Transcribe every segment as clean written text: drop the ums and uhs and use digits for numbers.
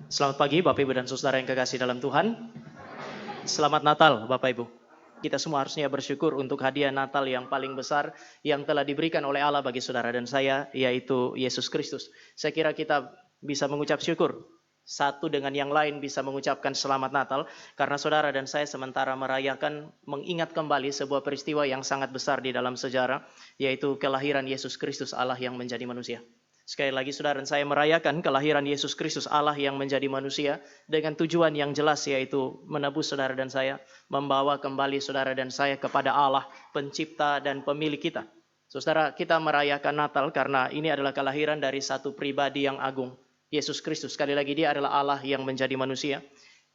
Selamat pagi Bapak Ibu dan Saudara yang kekasih dalam Tuhan. Selamat Natal Bapak Ibu. Kita semua harusnya bersyukur untuk hadiah Natal yang paling besar yang telah diberikan oleh Allah bagi saudara dan saya, yaitu Yesus Kristus. Saya kira kita bisa mengucap syukur satu dengan yang lain, bisa mengucapkan selamat Natal, karena saudara dan saya sementara merayakan, mengingat kembali sebuah peristiwa yang sangat besar di dalam sejarah, yaitu kelahiran Yesus Kristus, Allah yang menjadi manusia. Sekali lagi saudara dan saya merayakan kelahiran Yesus Kristus, Allah yang menjadi manusia, dengan tujuan yang jelas, yaitu menebus saudara dan saya, membawa kembali saudara dan saya kepada Allah, pencipta dan pemilik kita. Saudara, kita merayakan Natal karena ini adalah kelahiran dari satu pribadi yang agung, Yesus Kristus. Sekali lagi, dia adalah Allah yang menjadi manusia.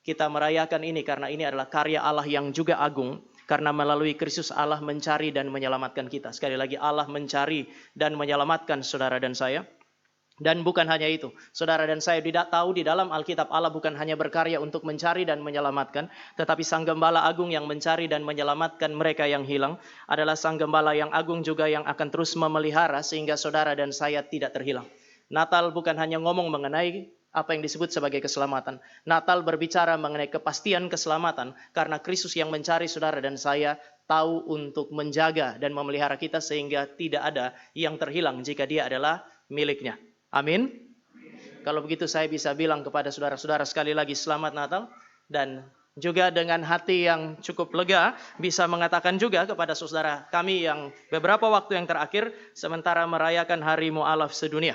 Kita merayakan ini karena ini adalah karya Allah yang juga agung, karena melalui Kristus Allah mencari dan menyelamatkan kita. Sekali lagi, Allah mencari dan menyelamatkan saudara dan saya. Dan bukan hanya itu, saudara dan saya tidak tahu di dalam Alkitab Allah bukan hanya berkarya untuk mencari dan menyelamatkan, tetapi Sang Gembala Agung yang mencari dan menyelamatkan mereka yang hilang adalah Sang Gembala yang agung juga yang akan terus memelihara sehingga saudara dan saya tidak terhilang. Natal bukan hanya ngomong mengenai apa yang disebut sebagai keselamatan. Natal berbicara mengenai kepastian keselamatan karena Kristus yang mencari saudara dan saya tahu untuk menjaga dan memelihara kita sehingga tidak ada yang terhilang jika dia adalah miliknya. Amin. Kalau begitu saya bisa bilang kepada saudara-saudara sekali lagi selamat Natal, dan juga dengan hati yang cukup lega bisa mengatakan juga kepada saudara kami yang beberapa waktu yang terakhir sementara merayakan Hari Mu'alaf sedunia.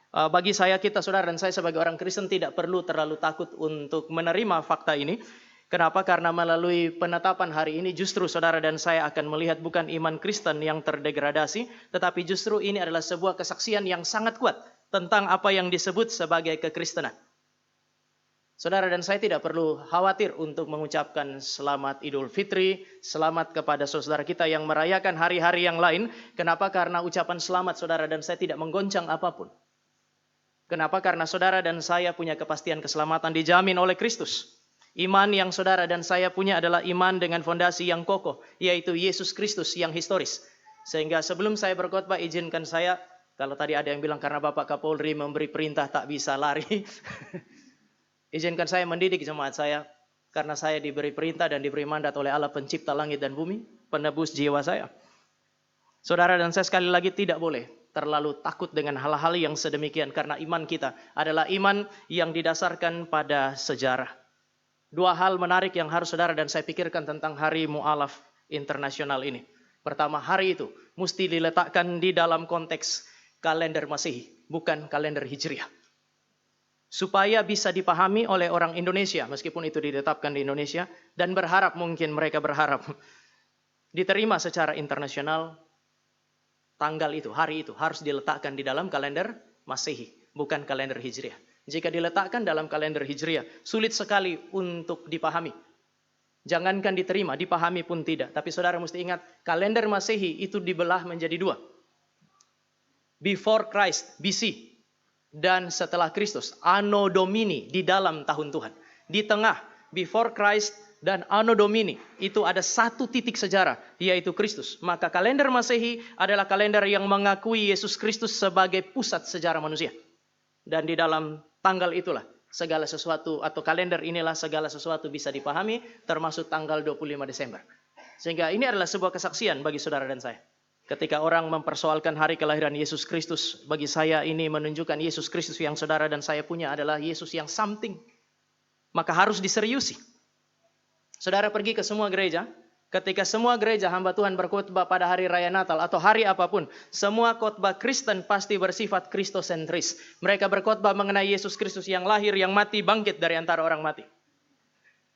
Bagi saya, kita saudara dan saya sebagai orang Kristen tidak perlu terlalu takut untuk menerima fakta ini. Kenapa? Karena melalui penetapan hari ini justru saudara dan saya akan melihat bukan iman Kristen yang terdegradasi, tetapi justru ini adalah sebuah kesaksian yang sangat kuat tentang apa yang disebut sebagai kekristenan. Saudara dan saya tidak perlu khawatir untuk mengucapkan selamat Idul Fitri, selamat kepada saudara kita yang merayakan hari-hari yang lain. Kenapa? Karena ucapan selamat saudara dan saya tidak menggoncang apapun. Kenapa? Karena saudara dan saya punya kepastian keselamatan dijamin oleh Kristus. Iman yang saudara dan saya punya adalah iman dengan fondasi yang kokoh, yaitu Yesus Kristus yang historis. Sehingga sebelum saya berkhotbah, izinkan saya, kalau tadi ada yang bilang karena Bapak Kapolri memberi perintah tak bisa lari, izinkan saya mendidik jemaat saya, karena saya diberi perintah dan diberi mandat oleh Allah pencipta langit dan bumi, penebus jiwa saya. Saudara dan saya sekali lagi tidak boleh terlalu takut dengan hal-hal yang sedemikian, karena iman kita adalah iman yang didasarkan pada sejarah. Dua hal menarik yang harus saudara dan saya pikirkan tentang Hari Mu'alaf Internasional ini. Pertama, hari itu mesti diletakkan di dalam konteks kalender Masehi, bukan kalender Hijriah. Supaya bisa dipahami oleh orang Indonesia, meskipun itu ditetapkan di Indonesia, dan berharap, mungkin mereka berharap, diterima secara internasional, tanggal itu, hari itu, harus diletakkan di dalam kalender Masehi, bukan kalender Hijriah. Jika diletakkan dalam kalender Hijriah, sulit sekali untuk dipahami. Jangankan diterima, dipahami pun tidak. Tapi saudara mesti ingat, kalender Masehi itu dibelah menjadi dua. Before Christ, BC. Dan setelah Kristus, Anno Domini, di dalam tahun Tuhan. Di tengah, before Christ dan Anno Domini, itu ada satu titik sejarah, yaitu Kristus. Maka kalender Masehi adalah kalender yang mengakui Yesus Kristus sebagai pusat sejarah manusia. Dan di dalam tanggal itulah segala sesuatu, atau kalender inilah segala sesuatu bisa dipahami, termasuk tanggal 25 Desember. Sehingga ini adalah sebuah kesaksian bagi saudara dan saya. Ketika orang mempersoalkan hari kelahiran Yesus Kristus, bagi saya ini menunjukkan Yesus Kristus yang saudara dan saya punya adalah Yesus yang something. Maka harus diseriusi. Saudara pergi ke semua gereja, ketika semua gereja hamba Tuhan berkhotbah pada hari raya Natal atau hari apapun, semua khotbah Kristen pasti bersifat kristosentris. Mereka berkhotbah mengenai Yesus Kristus yang lahir, yang mati, bangkit dari antara orang mati.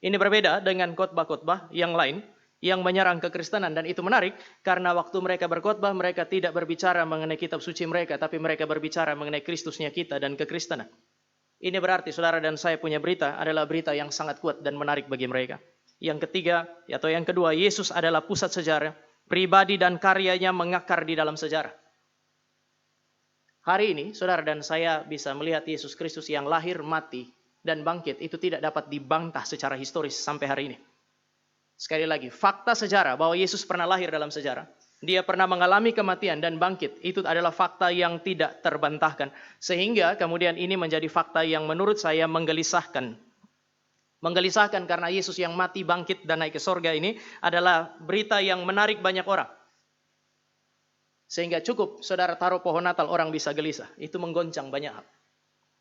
Ini berbeda dengan khotbah-khotbah yang lain yang menyerang kekristenan, dan itu menarik karena waktu mereka berkhotbah mereka tidak berbicara mengenai kitab suci mereka, tapi mereka berbicara mengenai Kristusnya kita dan kekristenan. Ini berarti saudara dan saya punya berita adalah berita yang sangat kuat dan menarik bagi mereka. Yang ketiga, atau yang kedua, Yesus adalah pusat sejarah, pribadi dan karyanya mengakar di dalam sejarah. Hari ini, saudara dan saya bisa melihat Yesus Kristus yang lahir, mati, dan bangkit, itu tidak dapat dibantah secara historis sampai hari ini. Sekali lagi, fakta sejarah bahwa Yesus pernah lahir dalam sejarah, Dia pernah mengalami kematian dan bangkit. Itu adalah fakta yang tidak terbantahkan. Sehingga kemudian ini menjadi fakta yang menurut saya menggelisahkan. Menggelisahkan karena Yesus yang mati, bangkit, dan naik ke sorga ini adalah berita yang menarik banyak orang. Sehingga cukup saudara taruh pohon Natal, orang bisa gelisah. Itu menggoncang banyak hal.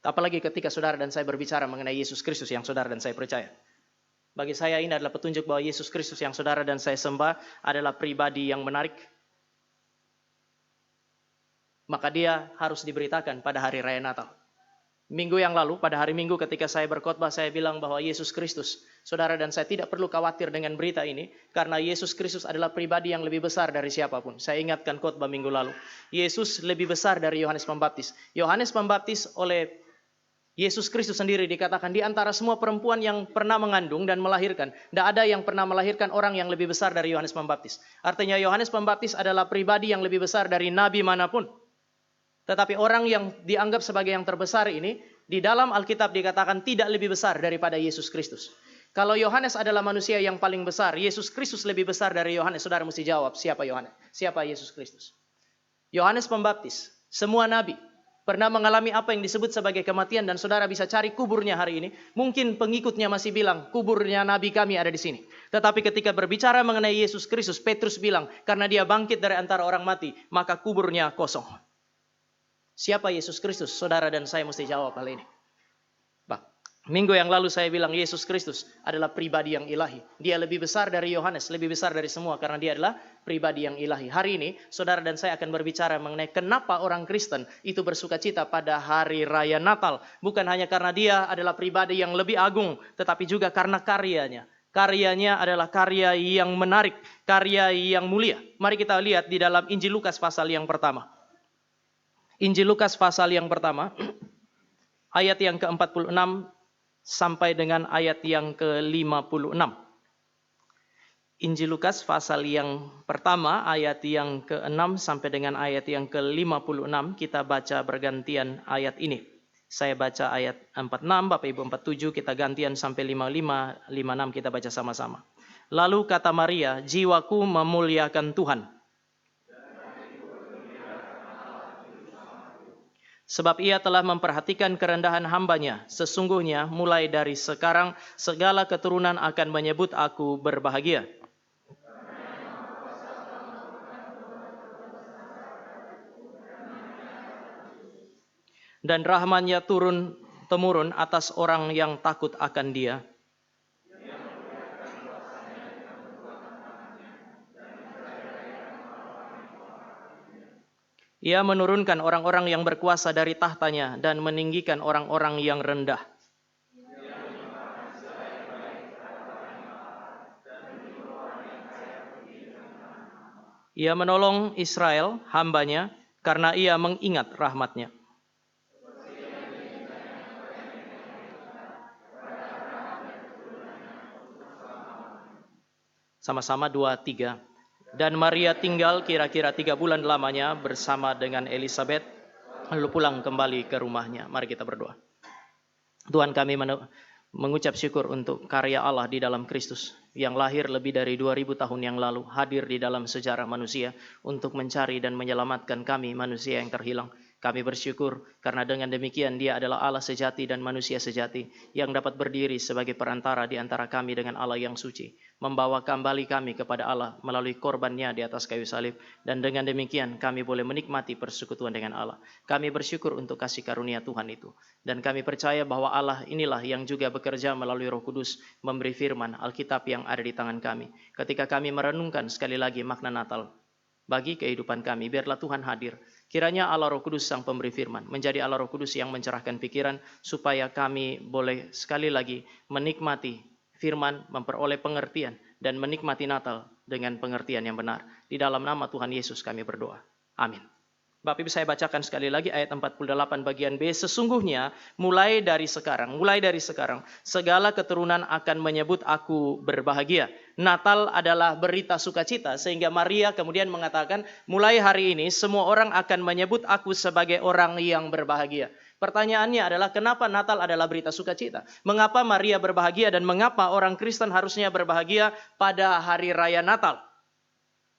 Apalagi ketika saudara dan saya berbicara mengenai Yesus Kristus yang saudara dan saya percaya. Bagi saya ini adalah petunjuk bahwa Yesus Kristus yang saudara dan saya sembah adalah pribadi yang menarik. Maka dia harus diberitakan pada hari raya Natal. Minggu yang lalu, pada hari Minggu ketika saya berkhotbah, saya bilang bahwa Yesus Kristus, saudara dan saya tidak perlu khawatir dengan berita ini, karena Yesus Kristus adalah pribadi yang lebih besar dari siapapun. Saya ingatkan khotbah minggu lalu. Yesus lebih besar dari Yohanes Pembaptis. Yohanes Pembaptis oleh Yesus Kristus sendiri dikatakan di antara semua perempuan yang pernah mengandung dan melahirkan, tidak ada yang pernah melahirkan orang yang lebih besar dari Yohanes Pembaptis. Artinya Yohanes Pembaptis adalah pribadi yang lebih besar dari nabi manapun. Tetapi orang yang dianggap sebagai yang terbesar ini, di dalam Alkitab dikatakan tidak lebih besar daripada Yesus Kristus. Kalau Yohanes adalah manusia yang paling besar, Yesus Kristus lebih besar dari Yohanes. Saudara mesti jawab, siapa Yohanes? Siapa Yesus Kristus? Yohanes Pembaptis, semua nabi pernah mengalami apa yang disebut sebagai kematian, dan saudara bisa cari kuburnya hari ini. Mungkin pengikutnya masih bilang, kuburnya nabi kami ada di sini. Tetapi ketika berbicara mengenai Yesus Kristus, Petrus bilang, karena dia bangkit dari antara orang mati, maka kuburnya kosong. Siapa Yesus Kristus? Saudara dan saya mesti jawab hal ini. Minggu yang lalu saya bilang Yesus Kristus adalah pribadi yang ilahi. Dia lebih besar dari Yohanes, lebih besar dari semua karena dia adalah pribadi yang ilahi. Hari ini saudara dan saya akan berbicara mengenai kenapa orang Kristen itu bersukacita pada hari raya Natal. Bukan hanya karena dia adalah pribadi yang lebih agung, tetapi juga karena karyanya. Karyanya adalah karya yang menarik, karya yang mulia. Mari kita lihat di dalam Injil Lukas pasal yang pertama. Injil Lukas pasal yang pertama, ayat yang ke-46 sampai dengan ayat yang ke-56. Injil Lukas pasal yang pertama, ayat yang ke-6 sampai dengan ayat yang ke-56, kita baca bergantian ayat ini. Saya baca ayat 46, Bapak Ibu 47, kita gantian sampai 55, 56 kita baca sama-sama. Lalu kata Maria, jiwaku memuliakan Tuhan. Sebab ia telah memperhatikan kerendahan hambanya. Sesungguhnya mulai dari sekarang segala keturunan akan menyebut aku berbahagia. Dan rahman-Nya turun-temurun atas orang yang takut akan Dia. Ia menurunkan orang-orang yang berkuasa dari tahtanya dan meninggikan orang-orang yang rendah. Ia menolong Israel, hambanya, karena ia mengingat rahmat-Nya. Sama-sama 2, 3. Dan Maria tinggal kira-kira 3 bulan lamanya bersama dengan Elisabet, lalu pulang kembali ke rumahnya. Mari kita berdoa. Tuhan, kami mengucap syukur untuk karya Allah di dalam Kristus yang lahir lebih dari 2000 tahun yang lalu, hadir di dalam sejarah manusia untuk mencari dan menyelamatkan kami manusia yang terhilang. Kami bersyukur karena dengan demikian Dia adalah Allah sejati dan manusia sejati yang dapat berdiri sebagai perantara di antara kami dengan Allah yang suci, membawa kembali kami kepada Allah melalui korbannya di atas kayu salib, dan dengan demikian kami boleh menikmati persekutuan dengan Allah. Kami bersyukur untuk kasih karunia Tuhan itu, dan kami percaya bahwa Allah inilah yang juga bekerja melalui Roh Kudus memberi firman Alkitab yang ada di tangan kami. Ketika kami merenungkan sekali lagi makna Natal bagi kehidupan kami, biarlah Tuhan hadir. Kiranya Allah Roh Kudus Sang Pemberi Firman menjadi Allah Roh Kudus yang mencerahkan pikiran supaya kami boleh sekali lagi menikmati firman, memperoleh pengertian dan menikmati Natal dengan pengertian yang benar. Di dalam nama Tuhan Yesus kami berdoa. Amin. Bapak Ibu, saya bacakan sekali lagi ayat 48 bagian B. Sesungguhnya mulai dari sekarang segala keturunan akan menyebut aku berbahagia. Natal adalah berita sukacita, sehingga Maria kemudian mengatakan mulai hari ini semua orang akan menyebut aku sebagai orang yang berbahagia. Pertanyaannya adalah kenapa Natal adalah berita sukacita? Mengapa Maria berbahagia dan mengapa orang Kristen harusnya berbahagia pada hari raya Natal?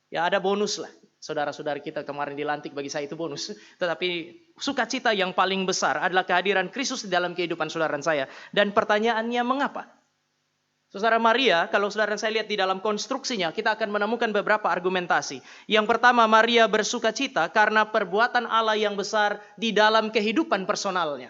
Ya, ada bonus lah. Saudara-saudara kita kemarin dilantik, bagi saya itu bonus. Tetapi sukacita yang paling besar adalah kehadiran Kristus di dalam kehidupan saudara dan saya. Dan pertanyaannya mengapa? Saudara Maria, kalau saudara dan saya lihat di dalam konstruksinya, kita akan menemukan beberapa argumentasi. Yang pertama, Maria bersukacita karena perbuatan Allah yang besar di dalam kehidupan personalnya.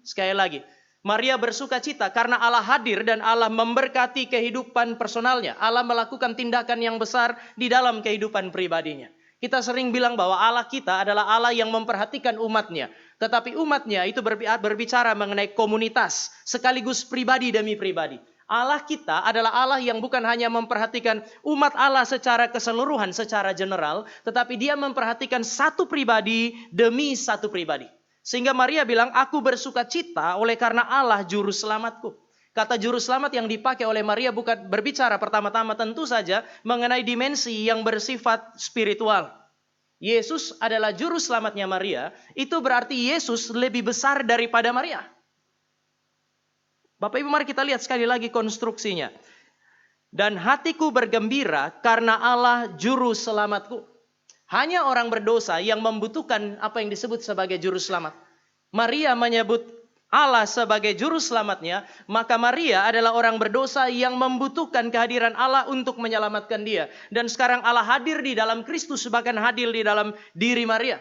Sekali lagi, Maria bersukacita karena Allah hadir dan Allah memberkati kehidupan personalnya. Allah melakukan tindakan yang besar di dalam kehidupan pribadinya. Kita sering bilang bahwa Allah kita adalah Allah yang memperhatikan umatnya. Tetapi umatnya itu berbicara mengenai komunitas, sekaligus pribadi demi pribadi. Allah kita adalah Allah yang bukan hanya memperhatikan umat Allah secara keseluruhan, secara general, tetapi dia memperhatikan satu pribadi demi satu pribadi. Sehingga Maria bilang, aku bersukacita oleh karena Allah juru selamatku. Kata juru selamat yang dipakai oleh Maria bukan berbicara pertama-tama tentu saja mengenai dimensi yang bersifat spiritual. Yesus adalah juru selamatnya Maria, itu berarti Yesus lebih besar daripada Maria. Bapak Ibu, mari kita lihat sekali lagi konstruksinya. Dan hatiku bergembira karena Allah juru selamatku. Hanya orang berdosa yang membutuhkan apa yang disebut sebagai juru selamat. Maria menyebut Allah sebagai juru selamatnya, maka Maria adalah orang berdosa yang membutuhkan kehadiran Allah untuk menyelamatkan dia. Dan sekarang Allah hadir di dalam Kristus, bahkan hadir di dalam diri Maria.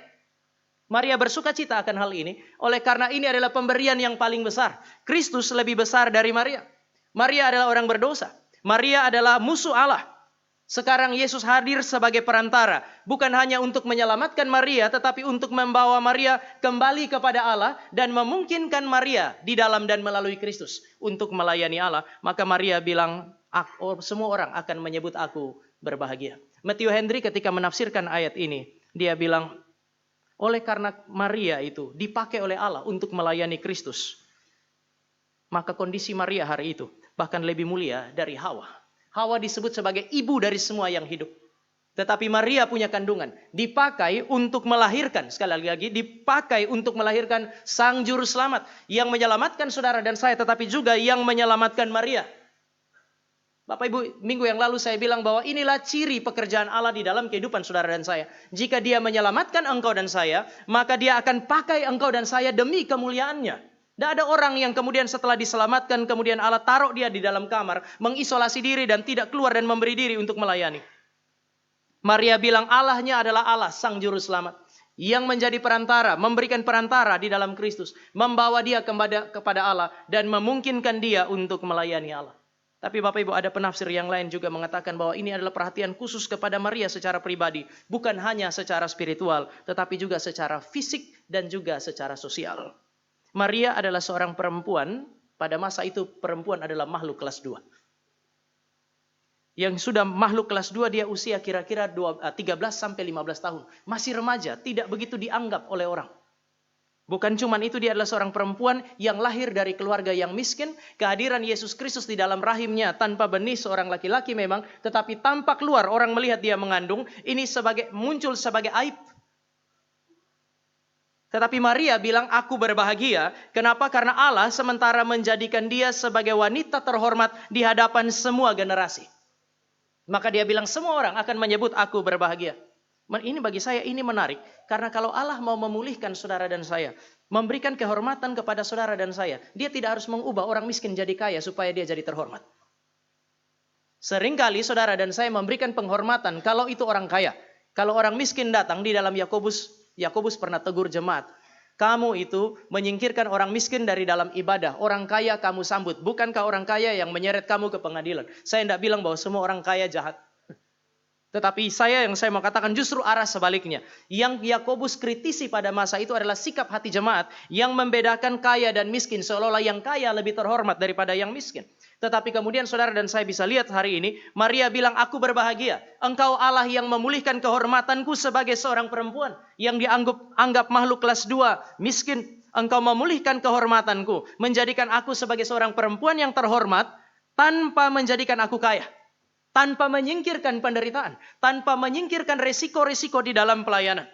Maria bersukacita akan hal ini, oleh karena ini adalah pemberian yang paling besar. Kristus lebih besar dari Maria. Maria adalah orang berdosa. Maria adalah musuh Allah. Sekarang Yesus hadir sebagai perantara. Bukan hanya untuk menyelamatkan Maria, tetapi untuk membawa Maria kembali kepada Allah dan memungkinkan Maria di dalam dan melalui Kristus untuk melayani Allah. Maka Maria bilang, semua orang akan menyebut aku berbahagia. Matthew Henry ketika menafsirkan ayat ini, dia bilang, oleh karena Maria itu dipakai oleh Allah untuk melayani Kristus, maka kondisi Maria hari itu bahkan lebih mulia dari Hawa. Hawa disebut sebagai ibu dari semua yang hidup. Tetapi Maria punya kandungan. Dipakai untuk melahirkan. Sekali lagi, dipakai untuk melahirkan sang juru selamat. Yang menyelamatkan saudara dan saya, tetapi juga yang menyelamatkan Maria. Bapak Ibu, minggu yang lalu saya bilang bahwa inilah ciri pekerjaan Allah di dalam kehidupan saudara dan saya. Jika dia menyelamatkan engkau dan saya, maka dia akan pakai engkau dan saya demi kemuliaannya. Tidak ada orang yang kemudian setelah diselamatkan, kemudian Allah taruh dia di dalam kamar, mengisolasi diri dan tidak keluar dan memberi diri untuk melayani. Maria bilang Allahnya adalah Allah, sang juru selamat. Yang menjadi perantara, memberikan perantara di dalam Kristus. Membawa dia kepada Allah dan memungkinkan dia untuk melayani Allah. Tapi Bapak Ibu, ada penafsir yang lain juga mengatakan bahwa ini adalah perhatian khusus kepada Maria secara pribadi. Bukan hanya secara spiritual, tetapi juga secara fisik dan juga secara sosial. Maria adalah seorang perempuan, pada masa itu perempuan adalah makhluk kelas 2. Yang sudah makhluk kelas 2 dia usia kira-kira 13 sampai 15 tahun. Masih remaja, tidak begitu dianggap oleh orang. Bukan cuma itu, dia adalah seorang perempuan yang lahir dari keluarga yang miskin. Kehadiran Yesus Kristus di dalam rahimnya tanpa benih seorang laki-laki memang, tetapi tampak keluar orang melihat dia mengandung, ini muncul sebagai aib. Tetapi Maria bilang, aku berbahagia. Kenapa? Karena Allah sementara menjadikan dia sebagai wanita terhormat di hadapan semua generasi. Maka dia bilang, semua orang akan menyebut aku berbahagia. Ini bagi saya ini menarik. Karena kalau Allah mau memulihkan saudara dan saya, memberikan kehormatan kepada saudara dan saya, dia tidak harus mengubah orang miskin jadi kaya supaya dia jadi terhormat. Seringkali saudara dan saya memberikan penghormatan kalau itu orang kaya. Kalau orang miskin datang di dalam Yakobus pernah tegur jemaat. Kamu itu menyingkirkan orang miskin dari dalam ibadah. Orang kaya kamu sambut. Bukankah orang kaya yang menyeret kamu ke pengadilan? Saya tidak bilang bahwa semua orang kaya jahat. Tetapi saya mau katakan justru arah sebaliknya. Yang Yakobus kritisi pada masa itu adalah sikap hati jemaat yang membedakan kaya dan miskin. Seolah-olah yang kaya lebih terhormat daripada yang miskin. Tetapi kemudian saudara dan saya bisa lihat hari ini, Maria bilang, aku berbahagia. Engkau Allah yang memulihkan kehormatanku sebagai seorang perempuan yang dianggap makhluk kelas 2, miskin. Engkau memulihkan kehormatanku, menjadikan aku sebagai seorang perempuan yang terhormat tanpa menjadikan aku kaya. Tanpa menyingkirkan penderitaan, tanpa menyingkirkan resiko-resiko di dalam pelayanan.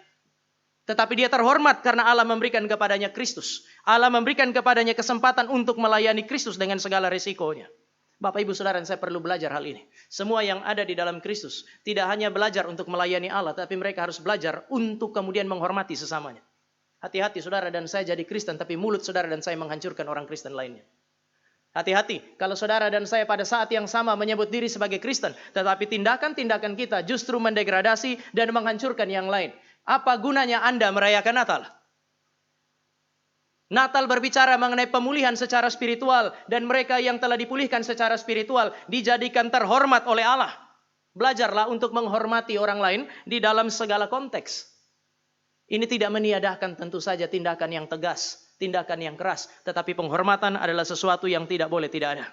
Tetapi dia terhormat karena Allah memberikan kepadanya Kristus. Allah memberikan kepadanya kesempatan untuk melayani Kristus dengan segala resikonya. Bapak, Ibu, Saudara, dan saya perlu belajar hal ini. Semua yang ada di dalam Kristus tidak hanya belajar untuk melayani Allah, tapi mereka harus belajar untuk kemudian menghormati sesamanya. Hati-hati saudara dan saya jadi Kristen, tapi mulut saudara dan saya menghancurkan orang Kristen lainnya. Hati-hati kalau saudara dan saya pada saat yang sama menyebut diri sebagai Kristen, tetapi tindakan-tindakan kita justru mendegradasi dan menghancurkan yang lain. Apa gunanya Anda merayakan Natal? Natal berbicara mengenai pemulihan secara spiritual, dan mereka yang telah dipulihkan secara spiritual dijadikan terhormat oleh Allah. Belajarlah untuk menghormati orang lain di dalam segala konteks. Ini tidak meniadakan tentu saja tindakan yang tegas, tindakan yang keras, tetapi penghormatan adalah sesuatu yang tidak boleh tidak ada.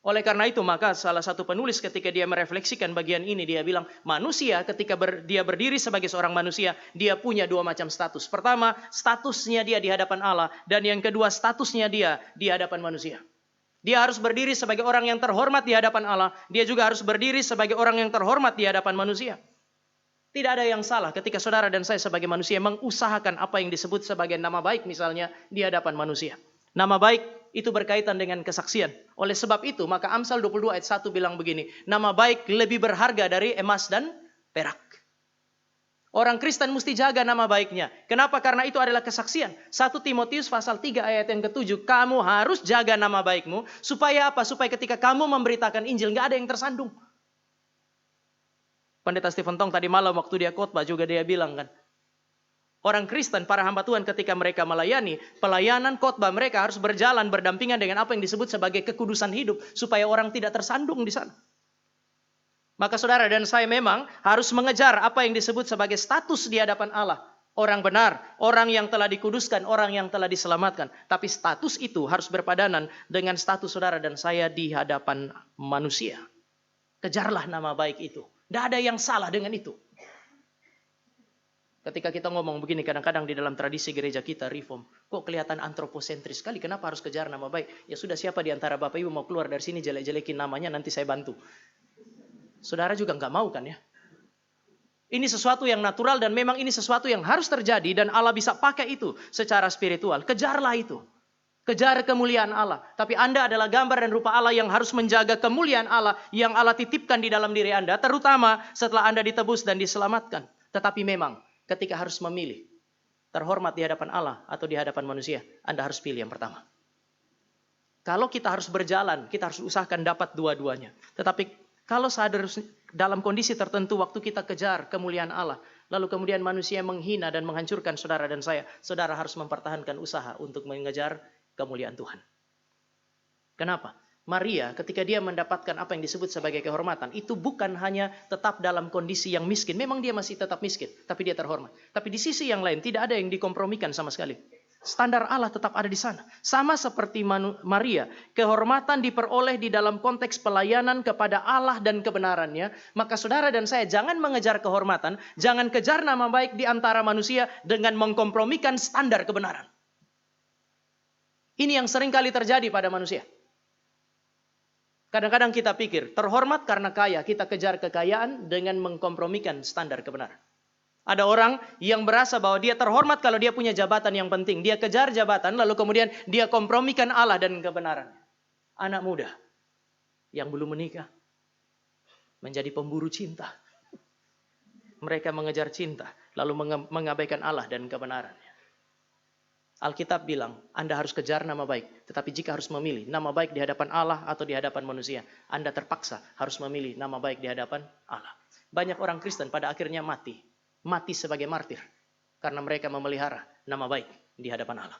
Oleh karena itu, maka salah satu penulis ketika dia merefleksikan bagian ini, dia bilang, manusia ketika dia berdiri sebagai seorang manusia, dia punya dua macam status. Pertama, statusnya dia di hadapan Allah, dan yang kedua, statusnya dia di hadapan manusia. Dia harus berdiri sebagai orang yang terhormat di hadapan Allah, dia juga harus berdiri sebagai orang yang terhormat di hadapan manusia. Tidak ada yang salah ketika saudara dan saya sebagai manusia mengusahakan apa yang disebut sebagai nama baik misalnya di hadapan manusia. Nama baik itu berkaitan dengan kesaksian. Oleh sebab itu, maka Amsal 22 ayat 1 bilang begini, nama baik lebih berharga dari emas dan perak. Orang Kristen mesti jaga nama baiknya. Kenapa? Karena itu adalah kesaksian. 1 Timotius pasal 3 ayat yang ke-7, kamu harus jaga nama baikmu. Supaya apa? Supaya ketika kamu memberitakan Injil, nggak ada yang tersandung. Pendeta Stephen Tong tadi malam waktu dia khotbah juga dia bilang kan, orang Kristen, para hamba Tuhan ketika mereka melayani, pelayanan khotbah mereka harus berjalan berdampingan dengan apa yang disebut sebagai kekudusan hidup, supaya orang tidak tersandung di sana. Maka saudara dan saya memang harus mengejar apa yang disebut sebagai status di hadapan Allah. Orang benar, orang yang telah dikuduskan, orang yang telah diselamatkan. Tapi status itu harus berpadanan dengan status saudara dan saya di hadapan manusia. Kejarlah nama baik itu. Tidak ada yang salah dengan itu. Ketika kita ngomong begini, kadang-kadang di dalam tradisi gereja kita, Reform, kok kelihatan antroposentris sekali, kenapa harus kejar nama baik? Ya sudah, siapa di antara Bapak Ibu mau keluar dari sini jelek-jelekin namanya, nanti saya bantu. Saudara juga nggak mau kan ya? Ini sesuatu yang natural dan memang ini sesuatu yang harus terjadi dan Allah bisa pakai itu secara spiritual. Kejarlah itu. Kejar kemuliaan Allah. Tapi Anda adalah gambar dan rupa Allah yang harus menjaga kemuliaan Allah yang Allah titipkan di dalam diri Anda. Terutama setelah Anda ditebus dan diselamatkan. Tetapi memang ketika harus memilih. Terhormat di hadapan Allah atau di hadapan manusia. Anda harus pilih yang pertama. Kalau kita harus berjalan, kita harus usahakan dapat dua-duanya. Tetapi kalau sadar dalam kondisi tertentu waktu kita kejar kemuliaan Allah. Lalu kemudian manusia menghina dan menghancurkan saudara dan saya. Saudara harus mempertahankan usaha untuk mengejar kemuliaan Tuhan. Kenapa? Maria ketika dia mendapatkan apa yang disebut sebagai kehormatan, itu bukan hanya tetap dalam kondisi yang miskin. Memang dia masih tetap miskin, tapi dia terhormat. Tapi di sisi yang lain tidak ada yang dikompromikan sama sekali. Standar Allah tetap ada di sana. Sama seperti Maria, kehormatan diperoleh di dalam konteks pelayanan kepada Allah dan kebenarannya. Maka saudara dan saya jangan mengejar kehormatan, jangan kejar nama baik di antara manusia dengan mengkompromikan standar kebenaran. Ini yang sering kali terjadi pada manusia. Kadang-kadang kita pikir, terhormat karena kaya, kita kejar kekayaan dengan mengkompromikan standar kebenaran. Ada orang yang berasa bahwa dia terhormat kalau dia punya jabatan yang penting. Dia kejar jabatan, lalu kemudian dia kompromikan Allah dan kebenaran. Anak muda yang belum menikah, menjadi pemburu cinta. Mereka mengejar cinta, lalu mengabaikan Allah dan kebenarannya. Alkitab bilang, Anda harus kejar nama baik. Tetapi jika harus memilih nama baik di hadapan Allah atau di hadapan manusia, Anda terpaksa harus memilih nama baik di hadapan Allah. Banyak orang Kristen pada akhirnya mati. Mati sebagai martir. Karena mereka memelihara nama baik di hadapan Allah.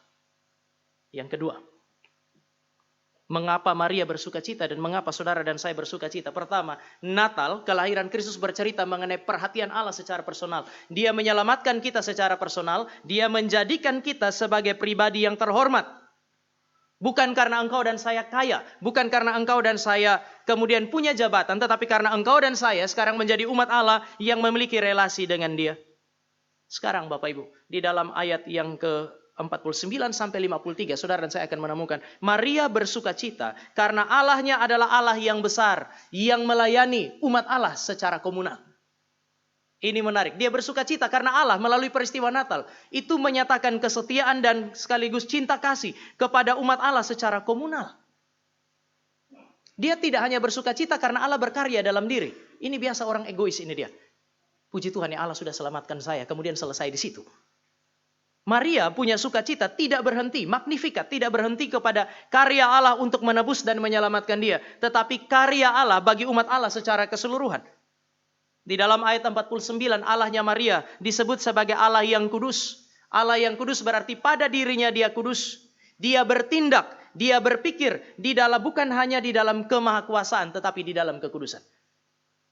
Yang kedua, mengapa Maria bersuka cita dan mengapa saudara dan saya bersuka cita? Pertama, Natal, kelahiran Kristus bercerita mengenai perhatian Allah secara personal. Dia menyelamatkan kita secara personal. Dia menjadikan kita sebagai pribadi yang terhormat. Bukan karena engkau dan saya kaya. Bukan karena engkau dan saya kemudian punya jabatan. Tetapi karena engkau dan saya sekarang menjadi umat Allah yang memiliki relasi dengan Dia. Sekarang Bapak Ibu, di dalam ayat yang ke-49 sampai 53, saudara dan saya akan menemukan Maria bersuka cita karena Allahnya adalah Allah yang besar, yang melayani umat Allah secara komunal. Ini menarik. Dia bersuka cita karena Allah melalui peristiwa Natal itu menyatakan kesetiaan dan sekaligus cinta kasih kepada umat Allah secara komunal. Dia tidak hanya bersuka cita karena Allah berkarya dalam diri. Ini biasa orang egois ini dia. Puji Tuhan ya Allah sudah selamatkan saya. Kemudian selesai di situ. Maria punya sukacita tidak berhenti, Magnificat tidak berhenti kepada karya Allah untuk menebus dan menyelamatkan dia, tetapi karya Allah bagi umat Allah secara keseluruhan. Di dalam ayat 49 Allahnya Maria disebut sebagai Allah yang kudus. Allah yang kudus berarti pada dirinya dia kudus. Dia bertindak, dia berpikir di dalam bukan hanya di dalam kemahakuasaan tetapi di dalam kekudusan.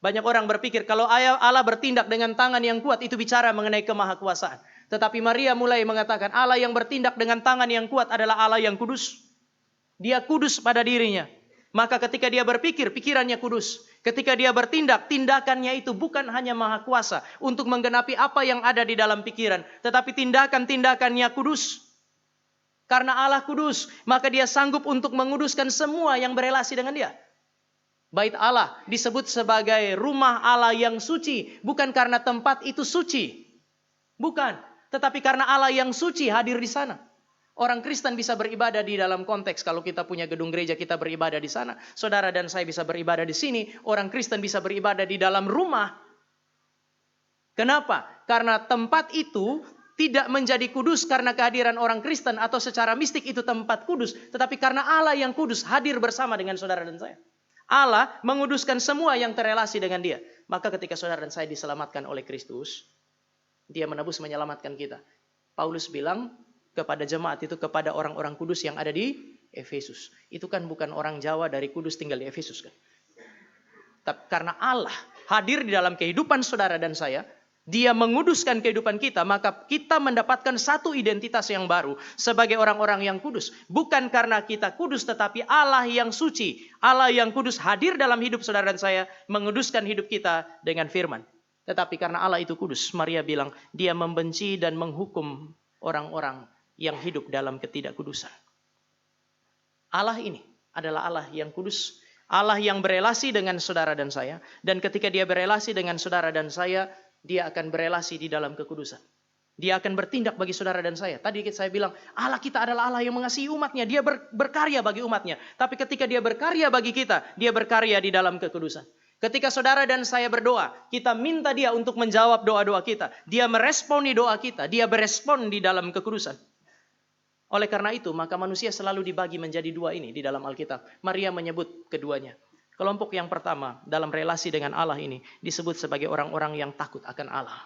Banyak orang berpikir kalau Allah bertindak dengan tangan yang kuat itu bicara mengenai kemahakuasaan. Tetapi Maria mulai mengatakan Allah yang bertindak dengan tangan yang kuat adalah Allah yang kudus. Dia kudus pada dirinya. Maka ketika dia berpikir, pikirannya kudus. Ketika dia bertindak, tindakannya itu bukan hanya maha kuasa untuk menggenapi apa yang ada di dalam pikiran. Tetapi tindakan-tindakannya kudus. Karena Allah kudus, maka dia sanggup untuk menguduskan semua yang berelasi dengan dia. Bait Allah disebut sebagai rumah Allah yang suci. Bukan karena tempat itu suci. Bukan. Tetapi karena Allah yang suci hadir di sana. Orang Kristen bisa beribadah di dalam konteks. Kalau kita punya gedung gereja kita beribadah di sana. Saudara dan saya bisa beribadah di sini. Orang Kristen bisa beribadah di dalam rumah. Kenapa? Karena tempat itu tidak menjadi kudus karena kehadiran orang Kristen. Atau secara mistik itu tempat kudus. Tetapi karena Allah yang kudus hadir bersama dengan saudara dan saya. Allah menguduskan semua yang terrelasi dengan dia. Maka ketika saudara dan saya diselamatkan oleh Kristus, dia menebus menyelamatkan kita. Paulus bilang kepada jemaat itu, kepada orang-orang kudus yang ada di Efesus. Itu kan bukan orang Jawa dari kudus tinggal di Efesus kan. Tapi karena Allah hadir di dalam kehidupan saudara dan saya, dia menguduskan kehidupan kita, maka kita mendapatkan satu identitas yang baru sebagai orang-orang yang kudus. Bukan karena kita kudus, tetapi Allah yang suci, Allah yang kudus hadir dalam hidup saudara dan saya, menguduskan hidup kita dengan firman. Tetapi karena Allah itu kudus, Maria bilang, dia membenci dan menghukum orang-orang yang hidup dalam ketidakkudusan. Allah ini adalah Allah yang kudus, Allah yang berelasi dengan saudara dan saya. Dan ketika dia berelasi dengan saudara dan saya, dia akan berelasi di dalam kekudusan. Dia akan bertindak bagi saudara dan saya. Tadi saya bilang, Allah kita adalah Allah yang mengasihi umatnya. Dia berkarya bagi umatnya. Tapi ketika dia berkarya bagi kita, dia berkarya di dalam kekudusan. Ketika saudara dan saya berdoa, kita minta dia untuk menjawab doa-doa kita. Dia meresponi doa kita. Dia berespon di dalam kekudusan. Oleh karena itu, maka manusia selalu dibagi menjadi dua ini di dalam Alkitab. Maria menyebut keduanya. Kelompok yang pertama dalam relasi dengan Allah ini disebut sebagai orang-orang yang takut akan Allah.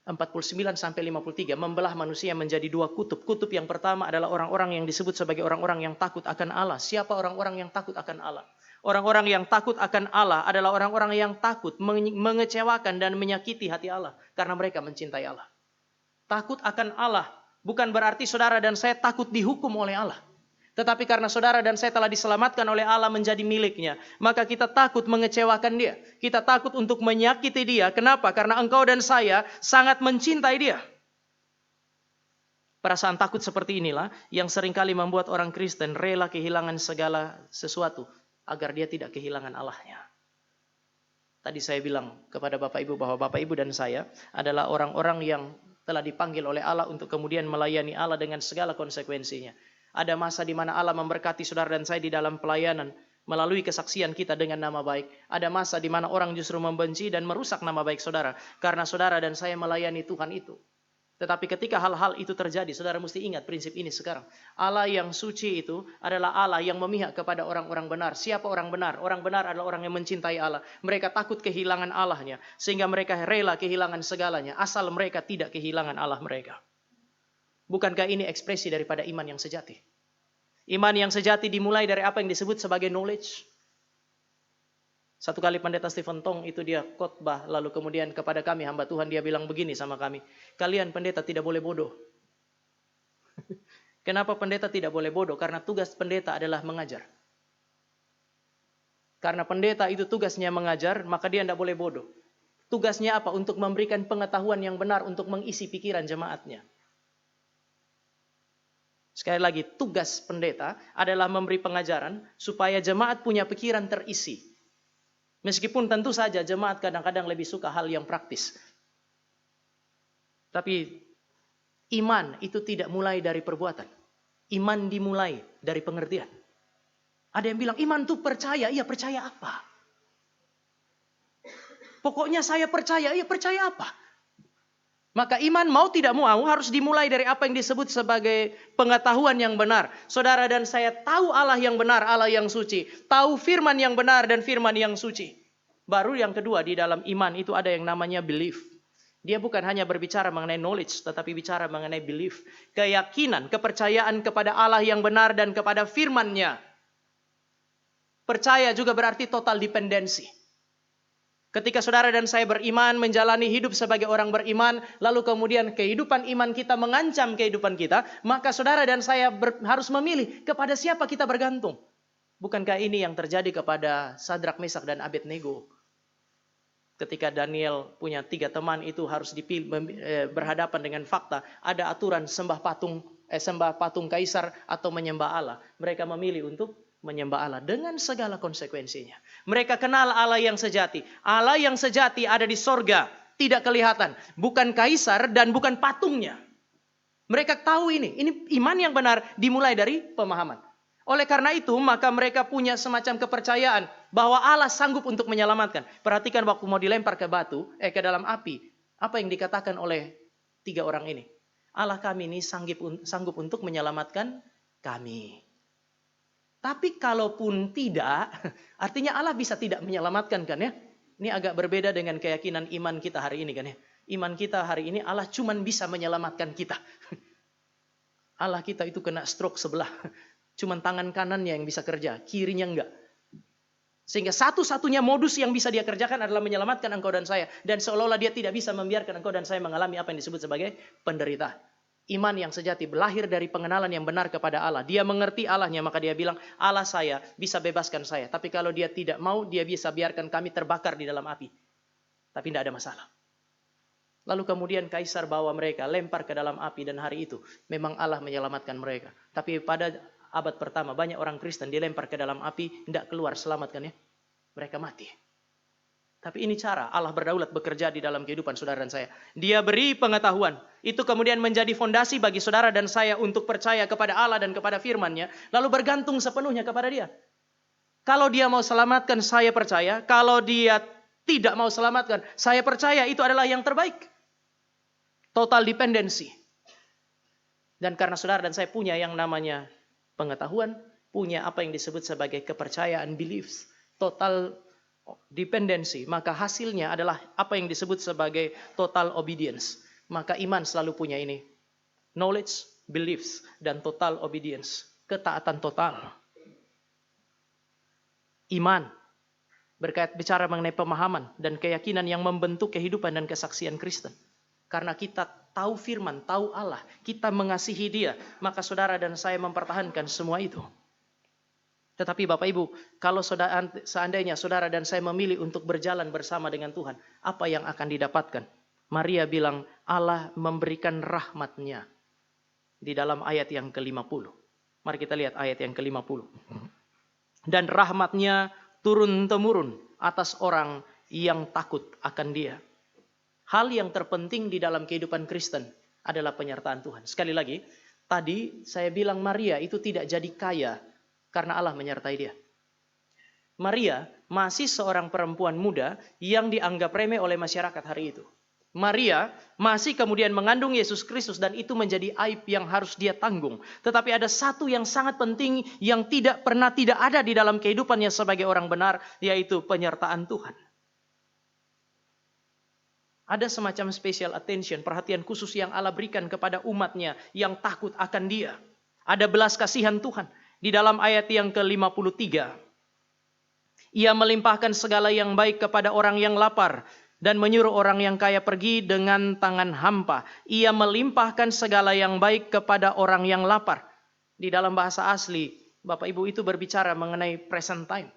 49-53 membelah manusia menjadi dua kutub. Kutub yang pertama adalah orang-orang yang disebut sebagai orang-orang yang takut akan Allah. Siapa orang-orang yang takut akan Allah? Orang-orang yang takut akan Allah adalah orang-orang yang takut mengecewakan dan menyakiti hati Allah karena mereka mencintai Allah. Takut akan Allah bukan berarti saudara dan saya takut dihukum oleh Allah. Tetapi karena saudara dan saya telah diselamatkan oleh Allah menjadi miliknya, maka kita takut mengecewakan dia. Kita takut untuk menyakiti dia. Kenapa? Karena engkau dan saya sangat mencintai dia. Perasaan takut seperti inilah yang seringkali membuat orang Kristen rela kehilangan segala sesuatu agar dia tidak kehilangan Allahnya. Tadi saya bilang kepada Bapak Ibu bahwa Bapak Ibu dan saya adalah orang-orang yang telah dipanggil oleh Allah untuk kemudian melayani Allah dengan segala konsekuensinya. Ada masa di mana Allah memberkati saudara dan saya di dalam pelayanan melalui kesaksian kita dengan nama baik. Ada masa di mana orang justru membenci dan merusak nama baik saudara karena saudara dan saya melayani Tuhan itu. Tetapi ketika hal-hal itu terjadi, saudara mesti ingat prinsip ini sekarang. Allah yang suci itu adalah Allah yang memihak kepada orang-orang benar. Siapa orang benar? Orang benar adalah orang yang mencintai Allah. Mereka takut kehilangan Allahnya, sehingga mereka rela kehilangan segalanya, asal mereka tidak kehilangan Allah mereka. Bukankah ini ekspresi daripada iman yang sejati? Iman yang sejati dimulai dari apa yang disebut sebagai knowledge. Satu kali pendeta Stephen Tong itu dia khotbah, lalu kemudian kepada kami hamba Tuhan dia bilang begini sama kami, kalian pendeta tidak boleh bodoh. Kenapa pendeta tidak boleh bodoh? Karena tugas pendeta adalah mengajar. Karena pendeta itu tugasnya mengajar, maka dia tidak boleh bodoh. Tugasnya apa? Untuk memberikan pengetahuan yang benar untuk mengisi pikiran jemaatnya. Sekali lagi, tugas pendeta adalah memberi pengajaran supaya jemaat punya pikiran terisi. Meskipun tentu saja jemaat kadang-kadang lebih suka hal yang praktis. Tapi iman itu tidak mulai dari perbuatan. Iman dimulai dari pengertian. Ada yang bilang iman itu percaya. Iya, percaya apa? Pokoknya saya percaya. Iya, percaya apa? Maka iman mau tidak mau harus dimulai dari apa yang disebut sebagai pengetahuan yang benar. Saudara dan saya tahu Allah yang benar, Allah yang suci. Tahu firman yang benar dan firman yang suci. Baru yang kedua di dalam iman itu ada yang namanya belief. Dia bukan hanya berbicara mengenai knowledge, tetapi bicara mengenai belief. Keyakinan, kepercayaan kepada Allah yang benar dan kepada firman-Nya. Percaya juga berarti total dependensi. Ketika saudara dan saya beriman, menjalani hidup sebagai orang beriman, lalu kemudian kehidupan iman kita mengancam kehidupan kita, maka saudara dan saya harus memilih kepada siapa kita bergantung. Bukankah ini yang terjadi kepada Sadrak, Mesak, dan Abednego? Ketika Daniel punya 3 teman itu harus berhadapan dengan fakta, ada aturan sembah patung kaisar atau menyembah Allah. Mereka memilih untuk menyembah Allah dengan segala konsekuensinya. Mereka kenal Allah yang sejati. Allah yang sejati ada di sorga, tidak kelihatan. Bukan kaisar dan bukan patungnya. Mereka tahu ini iman yang benar dimulai dari pemahaman. Oleh karena itu, maka mereka punya semacam kepercayaan bahwa Allah sanggup untuk menyelamatkan. Perhatikan waktu mau dilempar ke dalam api. Apa yang dikatakan oleh 3 orang ini? Allah kami ini sanggup untuk menyelamatkan kami. Tapi kalaupun tidak, artinya Allah bisa tidak menyelamatkan kan ya. Ini agak berbeda dengan keyakinan iman kita hari ini kan ya. Iman kita hari ini Allah cuman bisa menyelamatkan kita. Allah kita itu kena stroke sebelah. Cuman tangan kanannya yang bisa kerja, kirinya enggak. Sehingga satu-satunya modus yang bisa dia kerjakan adalah menyelamatkan engkau dan saya. Dan seolah-olah dia tidak bisa membiarkan engkau dan saya mengalami apa yang disebut sebagai penderitaan. Iman yang sejati berlahir dari pengenalan yang benar kepada Allah. Dia mengerti Allahnya, maka dia bilang, Allah saya bisa bebaskan saya. Tapi kalau dia tidak mau, dia bisa biarkan kami terbakar di dalam api. Tapi tidak ada masalah. Lalu kemudian kaisar bawa mereka, lempar ke dalam api, dan hari itu memang Allah menyelamatkan mereka. Tapi pada abad pertama banyak orang Kristen dilempar ke dalam api, tidak keluar selamat kan ya. Mereka mati. Tapi ini cara Allah berdaulat bekerja di dalam kehidupan saudara dan saya. Dia beri pengetahuan. Itu kemudian menjadi fondasi bagi saudara dan saya untuk percaya kepada Allah dan kepada firman-Nya. Lalu bergantung sepenuhnya kepada Dia. Kalau Dia mau selamatkan, saya percaya. Kalau Dia tidak mau selamatkan, saya percaya itu adalah yang terbaik. Total dependency. Dan karena saudara dan saya punya yang namanya pengetahuan, punya apa yang disebut sebagai kepercayaan, beliefs, total dependency, maka hasilnya adalah apa yang disebut sebagai total obedience. Maka iman selalu punya ini. Knowledge, beliefs, dan total obedience. Ketaatan total. Iman bicara mengenai pemahaman dan keyakinan yang membentuk kehidupan dan kesaksian Kristen. Karena kita tahu firman, tahu Allah, kita mengasihi Dia, maka saudara dan saya mempertahankan semua itu. Tetapi Bapak Ibu, kalau seandainya saudara dan saya memilih untuk berjalan bersama dengan Tuhan, apa yang akan didapatkan? Maria bilang, Allah memberikan rahmat-Nya. Di dalam ayat yang ke-50. Mari kita lihat ayat yang ke-50. Dan rahmat-Nya turun-temurun atas orang yang takut akan Dia. Hal yang terpenting di dalam kehidupan Kristen adalah penyertaan Tuhan. Sekali lagi, tadi saya bilang Maria itu tidak jadi kaya karena Allah menyertai dia. Maria masih seorang perempuan muda yang dianggap remeh oleh masyarakat hari itu. Maria masih kemudian mengandung Yesus Kristus dan itu menjadi aib yang harus dia tanggung. Tetapi ada satu yang sangat penting yang tidak ada di dalam kehidupannya sebagai orang benar, yaitu penyertaan Tuhan. Ada semacam special attention, perhatian khusus yang Allah berikan kepada umatnya yang takut akan Dia. Ada belas kasihan Tuhan. Di dalam ayat yang ke-53. Ia melimpahkan segala yang baik kepada orang yang lapar. Dan menyuruh orang yang kaya pergi dengan tangan hampa. Ia melimpahkan segala yang baik kepada orang yang lapar. Di dalam bahasa asli, Bapak Ibu itu berbicara mengenai present time.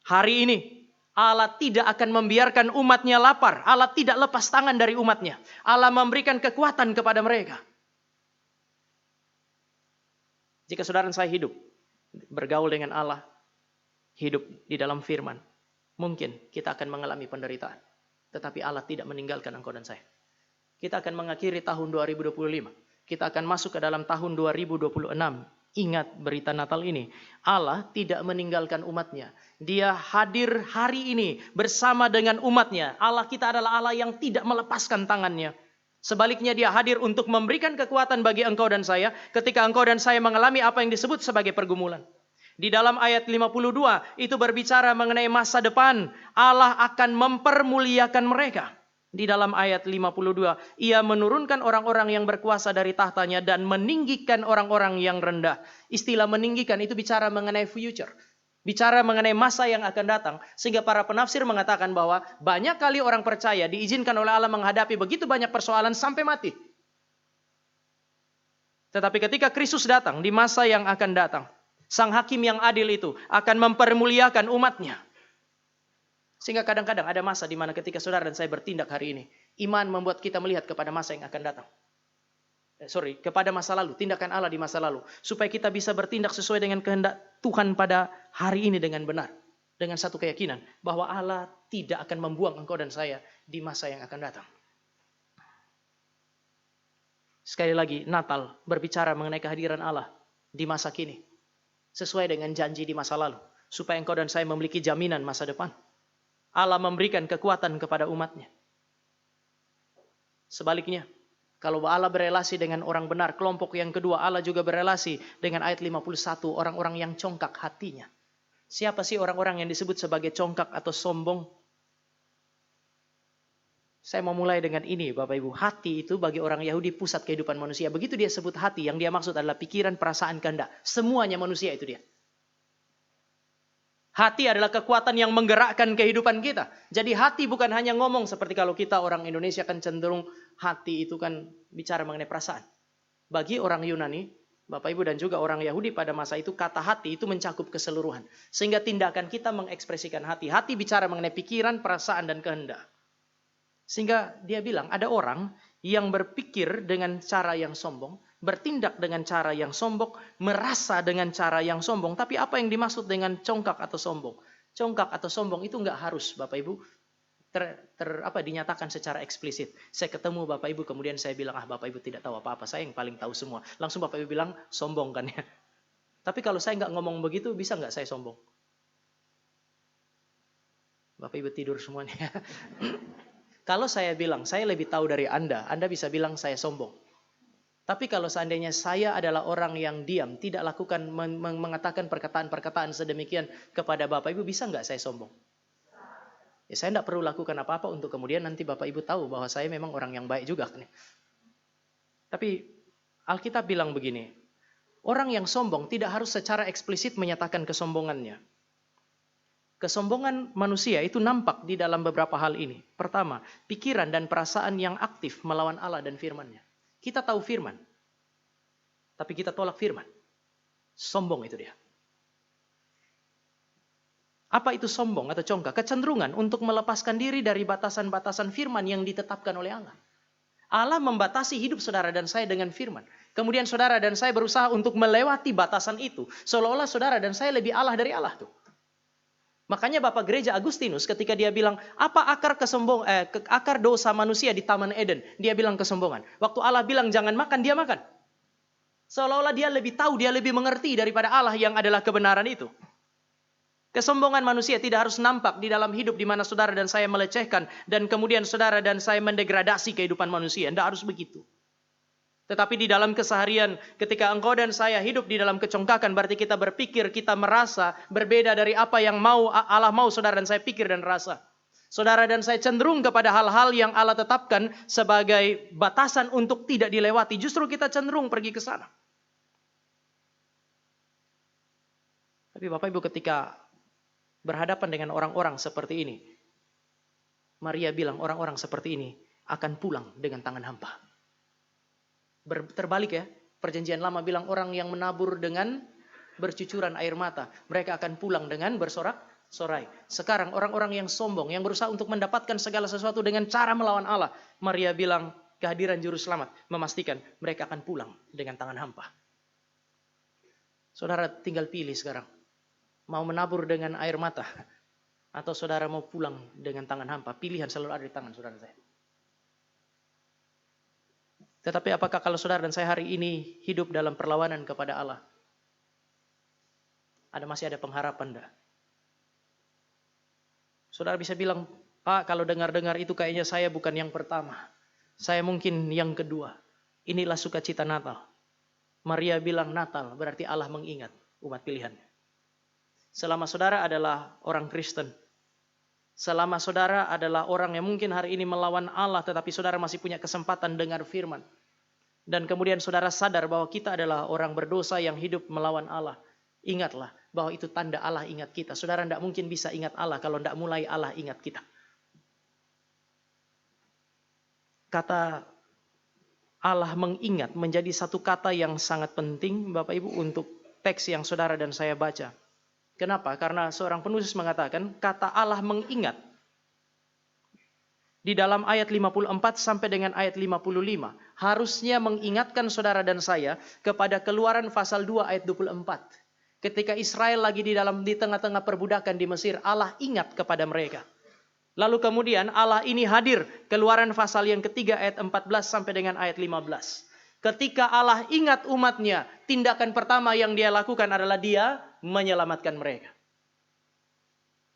Hari ini, Allah tidak akan membiarkan umatnya lapar. Allah tidak lepas tangan dari umatnya. Allah memberikan kekuatan kepada mereka. Jika saudara dan saya hidup, bergaul dengan Allah, hidup di dalam firman, mungkin kita akan mengalami penderitaan. Tetapi Allah tidak meninggalkan engkau dan saya. Kita akan mengakhiri tahun 2025. Kita akan masuk ke dalam tahun 2026. Ingat berita Natal ini. Allah tidak meninggalkan umatnya. Dia hadir hari ini bersama dengan umatnya. Allah kita adalah Allah yang tidak melepaskan tangannya. Sebaliknya dia hadir untuk memberikan kekuatan bagi engkau dan saya ketika engkau dan saya mengalami apa yang disebut sebagai pergumulan. Di dalam ayat 52 itu berbicara mengenai masa depan. Allah akan mempermuliakan mereka. Di dalam ayat 52, ia menurunkan orang-orang yang berkuasa dari tahtanya dan meninggikan orang-orang yang rendah. Istilah meninggikan itu bicara mengenai future. Bicara mengenai masa yang akan datang. Sehingga para penafsir mengatakan bahwa banyak kali orang percaya diizinkan oleh Allah menghadapi begitu banyak persoalan sampai mati. Tetapi ketika Kristus datang di masa yang akan datang, Sang Hakim yang adil itu akan mempermuliakan umatnya. Sehingga kadang-kadang ada masa di mana ketika saudara dan saya bertindak hari ini, iman membuat kita melihat kepada masa yang akan datang. Kepada masa lalu, tindakan Allah di masa lalu. Supaya kita bisa bertindak sesuai dengan kehendak Tuhan pada hari ini dengan benar. Dengan satu keyakinan bahwa Allah tidak akan membuang engkau dan saya di masa yang akan datang. Sekali lagi, Natal berbicara mengenai kehadiran Allah di masa kini. Sesuai dengan janji di masa lalu. Supaya engkau dan saya memiliki jaminan masa depan. Allah memberikan kekuatan kepada umatnya. Sebaliknya, kalau Allah berelasi dengan orang benar, kelompok yang kedua, Allah juga berelasi dengan ayat 51, orang-orang yang congkak hatinya. Siapa sih orang-orang yang disebut sebagai congkak atau sombong? Saya mau mulai dengan ini, Bapak Ibu. Hati itu bagi orang Yahudi pusat kehidupan manusia. Begitu dia sebut hati, yang dia maksud adalah pikiran, perasaan, kehendak. Semuanya manusia itu dia. Hati adalah kekuatan yang menggerakkan kehidupan kita. Jadi hati bukan hanya ngomong seperti kalau kita orang Indonesia kan cenderung hati itu kan bicara mengenai perasaan. Bagi orang Yunani, Bapak Ibu dan juga orang Yahudi pada masa itu kata hati itu mencakup keseluruhan. Sehingga tindakan kita mengekspresikan hati. Hati bicara mengenai pikiran, perasaan dan kehendak. Sehingga dia bilang ada orang yang berpikir dengan cara yang sombong. Bertindak dengan cara yang sombong, merasa dengan cara yang sombong. Tapi apa yang dimaksud dengan congkak atau sombong? Congkak atau sombong itu enggak harus Bapak Ibu dinyatakan secara eksplisit. Saya ketemu Bapak Ibu kemudian saya bilang, Bapak Ibu tidak tahu apa-apa, saya yang paling tahu semua. Langsung Bapak Ibu bilang, sombong kan ya. Tapi kalau saya enggak ngomong begitu, bisa enggak saya sombong? Bapak Ibu tidur semuanya. Kalau saya bilang, saya lebih tahu dari Anda bisa bilang saya sombong. Tapi kalau seandainya saya adalah orang yang diam, tidak lakukan mengatakan perkataan-perkataan sedemikian kepada Bapak Ibu, bisa nggak saya sombong? Ya, saya tidak perlu lakukan apa-apa untuk kemudian nanti Bapak Ibu tahu bahwa saya memang orang yang baik juga. Tapi Alkitab bilang begini, orang yang sombong tidak harus secara eksplisit menyatakan kesombongannya. Kesombongan manusia itu nampak di dalam beberapa hal ini. Pertama, pikiran dan perasaan yang aktif melawan Allah dan firman-Nya. Kita tahu firman, tapi kita tolak firman. Sombong itu dia. Apa itu sombong atau congkak? Kecenderungan untuk melepaskan diri dari batasan-batasan firman yang ditetapkan oleh Allah. Allah membatasi hidup saudara dan saya dengan firman. Kemudian saudara dan saya berusaha untuk melewati batasan itu. Seolah-olah saudara dan saya lebih Allah dari Allah tuh. Makanya Bapak Gereja Agustinus ketika dia bilang, apa akar dosa manusia di Taman Eden? Dia bilang kesombongan. Waktu Allah bilang jangan makan, dia makan. Seolah-olah dia lebih tahu, dia lebih mengerti daripada Allah yang adalah kebenaran itu. Kesombongan manusia tidak harus nampak di dalam hidup di mana saudara dan saya melecehkan dan kemudian saudara dan saya mendegradasi kehidupan manusia. Tidak harus begitu. Tetapi di dalam keseharian ketika engkau dan saya hidup di dalam kecongkakan berarti kita berpikir, kita merasa berbeda dari apa yang Allah mau saudara dan saya pikir dan rasa. Saudara dan saya cenderung kepada hal-hal yang Allah tetapkan sebagai batasan untuk tidak dilewati. Justru kita cenderung pergi ke sana. Tapi Bapak Ibu ketika berhadapan dengan orang-orang seperti ini, Maria bilang orang-orang seperti ini akan pulang dengan tangan hampa. Terbalik ya, perjanjian lama bilang orang yang menabur dengan bercucuran air mata, mereka akan pulang dengan bersorak-sorai. Sekarang orang-orang yang sombong, yang berusaha untuk mendapatkan segala sesuatu dengan cara melawan Allah, Maria bilang kehadiran juru selamat memastikan mereka akan pulang dengan tangan hampa. Saudara tinggal pilih sekarang, mau menabur dengan air mata atau saudara mau pulang dengan tangan hampa. Pilihan selalu ada di tangan saudara saya. Tetapi apakah kalau saudara dan saya hari ini hidup dalam perlawanan kepada Allah? masih ada pengharapan dah. Saudara bisa bilang, Pak, kalau dengar-dengar itu kayaknya saya bukan yang pertama. Saya mungkin yang kedua. Inilah sukacita Natal. Maria bilang Natal berarti Allah mengingat umat pilihannya. Selama saudara adalah orang Kristen, selama saudara adalah orang yang mungkin hari ini melawan Allah, tetapi saudara masih punya kesempatan dengar firman. Dan kemudian saudara sadar bahwa kita adalah orang berdosa yang hidup melawan Allah. Ingatlah bahwa itu tanda Allah ingat kita. Saudara tidak mungkin bisa ingat Allah kalau tidak mulai Allah ingat kita. Kata Allah mengingat menjadi satu kata yang sangat penting Bapak Ibu untuk teks yang saudara dan saya baca. Kenapa? Karena seorang penulis mengatakan kata Allah mengingat di dalam ayat 54 sampai dengan ayat 55 harusnya mengingatkan saudara dan saya kepada Keluaran pasal 2 ayat 24. Ketika Israel lagi di tengah-tengah perbudakan di Mesir, Allah ingat kepada mereka. Lalu kemudian Allah ini hadir, Keluaran pasal yang ketiga ayat 14 sampai dengan ayat 15. Ketika Allah ingat umatnya, tindakan pertama yang dia lakukan adalah dia menyelamatkan mereka.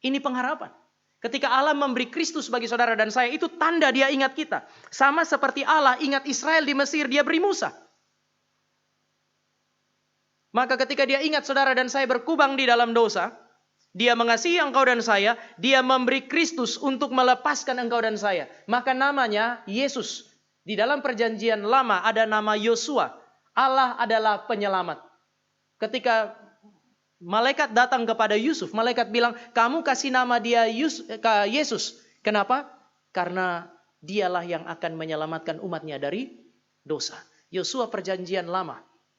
Ini pengharapan. Ketika Allah memberi Kristus bagi saudara dan saya, itu tanda dia ingat kita. Sama seperti Allah ingat Israel di Mesir, dia beri Musa. Maka ketika dia ingat saudara dan saya berkubang di dalam dosa, dia mengasihi engkau dan saya, dia memberi Kristus untuk melepaskan engkau dan saya. Maka namanya Yesus. Di dalam perjanjian lama ada nama Yosua. Allah adalah penyelamat. Ketika malaikat datang kepada Yusuf, malaikat bilang, kamu kasih nama dia Yesus. Kenapa? Karena dialah yang akan menyelamatkan umatnya dari dosa. Yosua perjanjian lama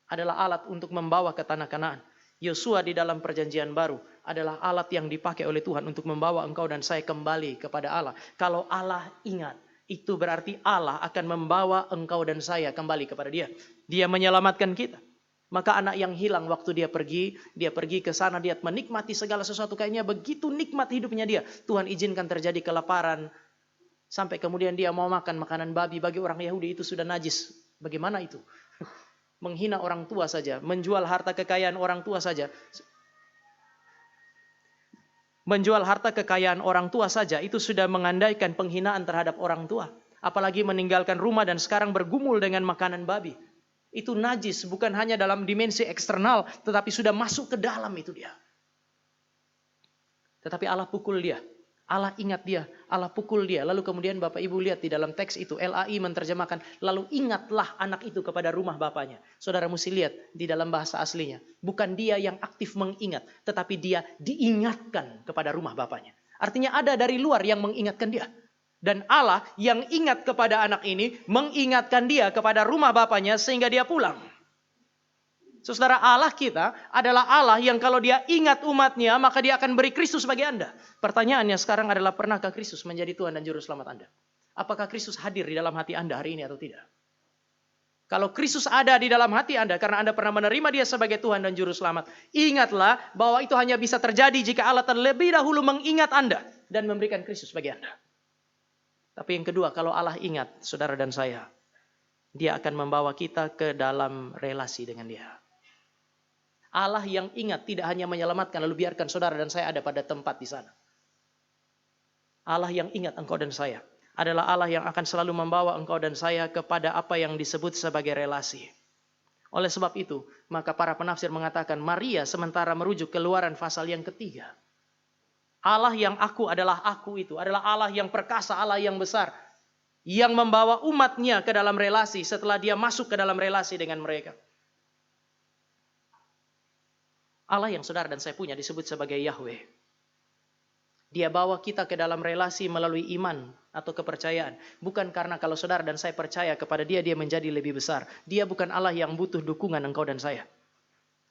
adalah alat untuk membawa ke tanah Kanaan. Yosua di dalam perjanjian baru adalah alat yang dipakai oleh Tuhan untuk membawa engkau dan saya kembali kepada Allah. Kalau Allah ingat, itu berarti Allah akan membawa engkau dan saya kembali kepada dia. Dia menyelamatkan kita. Maka anak yang hilang waktu dia pergi ke sana, dia menikmati segala sesuatu. Kayaknya begitu nikmat hidupnya dia. Tuhan izinkan terjadi kelaparan. Sampai kemudian dia mau makan makanan babi. Bagi orang Yahudi itu sudah najis. Bagaimana itu? Menghina orang tua saja. Menjual harta kekayaan orang tua saja. Menjual harta kekayaan orang tua saja itu sudah mengandaikan penghinaan terhadap orang tua. Apalagi meninggalkan rumah dan sekarang bergumul dengan makanan babi. Itu najis, bukan hanya dalam dimensi eksternal, tetapi sudah masuk ke dalam itu dia. Tetapi Allah pukul dia. Allah ingat dia, Allah pukul dia. Lalu kemudian Bapak Ibu lihat di dalam teks itu, LAI menerjemahkan, lalu ingatlah anak itu kepada rumah bapaknya. Saudara mesti lihat di dalam bahasa aslinya. Bukan dia yang aktif mengingat, tetapi dia diingatkan kepada rumah bapaknya. Artinya ada dari luar yang mengingatkan dia. Dan Allah yang ingat kepada anak ini, mengingatkan dia kepada rumah bapaknya sehingga dia pulang. Saudara, Allah kita adalah Allah yang kalau dia ingat umatnya, maka dia akan beri Kristus bagi Anda. Pertanyaannya sekarang adalah, pernahkah Kristus menjadi Tuhan dan Juru Selamat Anda? Apakah Kristus hadir di dalam hati Anda hari ini atau tidak? Kalau Kristus ada di dalam hati Anda karena Anda pernah menerima dia sebagai Tuhan dan Juru Selamat, ingatlah bahwa itu hanya bisa terjadi jika Allah terlebih dahulu mengingat Anda dan memberikan Kristus bagi Anda. Tapi yang kedua, kalau Allah ingat saudara dan saya, dia akan membawa kita ke dalam relasi dengan dia. Allah yang ingat tidak hanya menyelamatkan lalu biarkan saudara dan saya ada pada tempat di sana. Allah yang ingat engkau dan saya adalah Allah yang akan selalu membawa engkau dan saya kepada apa yang disebut sebagai relasi. Oleh sebab itu, maka para penafsir mengatakan Maria sementara merujuk Keluaran pasal yang ketiga. Allah yang aku adalah aku itu adalah Allah yang perkasa, Allah yang besar. Yang membawa umatnya ke dalam relasi setelah dia masuk ke dalam relasi dengan mereka. Allah yang saudara dan saya punya disebut sebagai Yahweh. Dia bawa kita ke dalam relasi melalui iman atau kepercayaan. Bukan karena kalau saudara dan saya percaya kepada dia, dia menjadi lebih besar. Dia bukan Allah yang butuh dukungan engkau dan saya.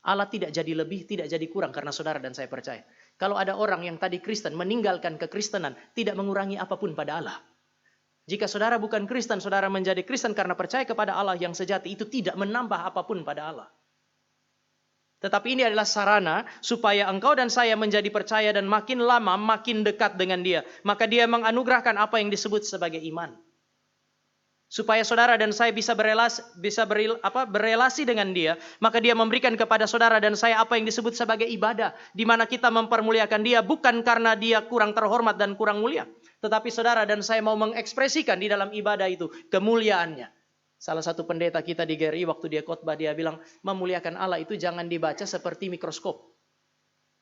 Allah tidak jadi lebih, tidak jadi kurang karena saudara dan saya percaya. Kalau ada orang yang tadi Kristen meninggalkan kekristenan, tidak mengurangi apapun pada Allah. Jika saudara bukan Kristen, saudara menjadi Kristen karena percaya kepada Allah yang sejati, itu tidak menambah apapun pada Allah. Tetapi ini adalah sarana supaya engkau dan saya menjadi percaya dan makin lama makin dekat dengan dia. Maka dia menganugerahkan apa yang disebut sebagai iman. Supaya saudara dan saya bisa berelasi dengan dia, maka dia memberikan kepada saudara dan saya apa yang disebut sebagai ibadah, di mana kita mempermuliakan dia bukan karena dia kurang terhormat dan kurang mulia, tetapi saudara dan saya mau mengekspresikan di dalam ibadah itu kemuliaannya. Salah satu pendeta kita di GRI waktu dia khotbah, dia bilang memuliakan Allah itu jangan dibaca seperti mikroskop.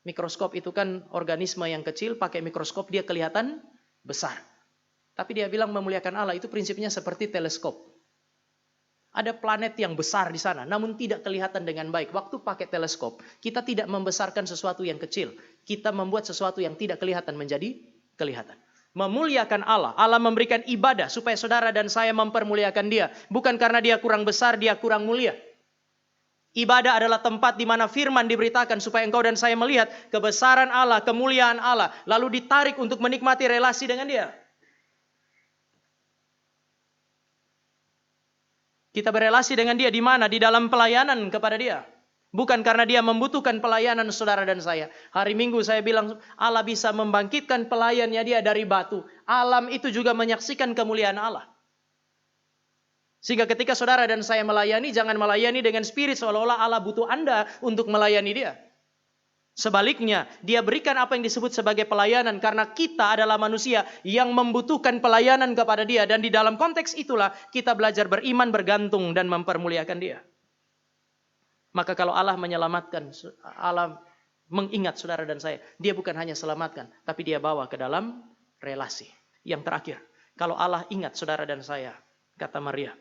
Mikroskop itu kan organisme yang kecil, pakai mikroskop dia kelihatan besar. Tapi dia bilang memuliakan Allah itu prinsipnya seperti teleskop. Ada planet yang besar di sana, namun tidak kelihatan dengan baik. Waktu pakai teleskop, kita tidak membesarkan sesuatu yang kecil. Kita membuat sesuatu yang tidak kelihatan menjadi kelihatan. Memuliakan Allah. Allah memberikan ibadah supaya saudara dan saya mempermuliakan dia. Bukan karena dia kurang besar, dia kurang mulia. Ibadah adalah tempat di mana firman diberitakan supaya engkau dan saya melihat kebesaran Allah, kemuliaan Allah. Lalu ditarik untuk menikmati relasi dengan dia. Kita berelasi dengan dia di mana? Di dalam pelayanan kepada dia. Bukan karena dia membutuhkan pelayanan saudara dan saya. Hari Minggu saya bilang Allah bisa membangkitkan pelayannya dia dari batu. Alam itu juga menyaksikan kemuliaan Allah. Sehingga ketika saudara dan saya melayani, jangan melayani dengan spirit seolah-olah Allah butuh Anda untuk melayani dia. Sebaliknya, dia berikan apa yang disebut sebagai pelayanan karena kita adalah manusia yang membutuhkan pelayanan kepada dia. Dan di dalam konteks itulah kita belajar beriman, bergantung, dan mempermuliakan dia. Maka kalau Allah menyelamatkan, Allah mengingat saudara dan saya, dia bukan hanya selamatkan, tapi dia bawa ke dalam relasi. Yang terakhir, kalau Allah ingat saudara dan saya, kata Maria,